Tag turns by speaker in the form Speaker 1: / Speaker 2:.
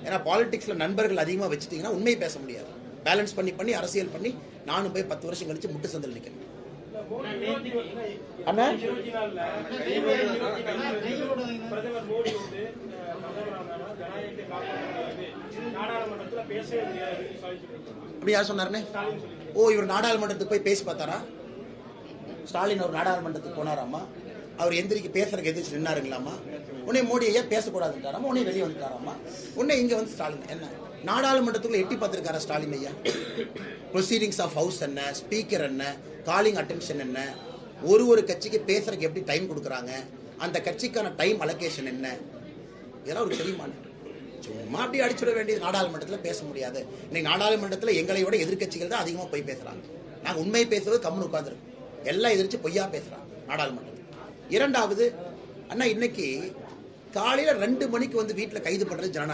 Speaker 1: ஏன்னா பாலிடிக்ஸ்ல நண்பர்கள் அதிகமாக வச்சுட்டீங்கன்னா உண்மையை பேச முடியாது. பேலன்ஸ் பண்ணி அரசியல் பண்ணி நானும் போய் 10 வருஷம் கழிச்சு முட்டு சந்தில் நிற்கணும். அண்ணா அப்படி யார் சொன்னாருன்னு? ஓ, இவர் நாடாளுமன்றத்துக்கு போய் பேசி பார்த்தாரா? ஸ்டாலின் ஒரு நாடாளுமன்றத்துக்கு போனாராமா, அவர் எந்திரிக்கு பேசுறதுக்கு எதிர்த்து நின்னாருங்களாமா, உடனே மோடி ஐயா பேசக்கூடாதுன்றாராமா, உடனே வெளியே வந்துட்டாராமா, உடனே இங்க வந்து ஸ்டாலின் என்ன நாடாளுமன்றத்துக்குள்ள எட்டி பார்த்திருக்காரா ஸ்டாலின் ஐயா? ப்ரொசீடிங்ஸ் ஆஃப் ஹவுஸ் என்ன, ஸ்பீக்கர் என்ன, காலிங் அட்டென்ஷன் என்ன, ஒரு கட்சிக்கு பேசுறதுக்கு எப்படி டைம் கொடுக்குறாங்க, அந்த கட்சிக்கான டைம் அலோகேஷன் என்ன, இதெல்லாம் ஒரு தெரியுமா? சும்மா அப்படி அடிச்சுட வேண்டியது. நாடாளுமன்றத்தில் பேச முடியாது. இன்னைக்கு நாடாளுமன்றத்தில் எங்களை விட எதிர்கட்சிகள் தான் அதிகமாக போய் பேசுறாங்க. நாங்கள் உண்மையை பேசுறது கம்முன்னு உட்காந்துருக்கோம். எல்லாம் எதிர்த்து பொய்யா பேசுறாங்க நாடாளுமன்றத்தில். இரண்டாவது, அண்ணா இன்னைக்கு காலையில் 2 மணிக்கு வந்து வீட்டில் கைது பண்றது ஜனநாயகம்.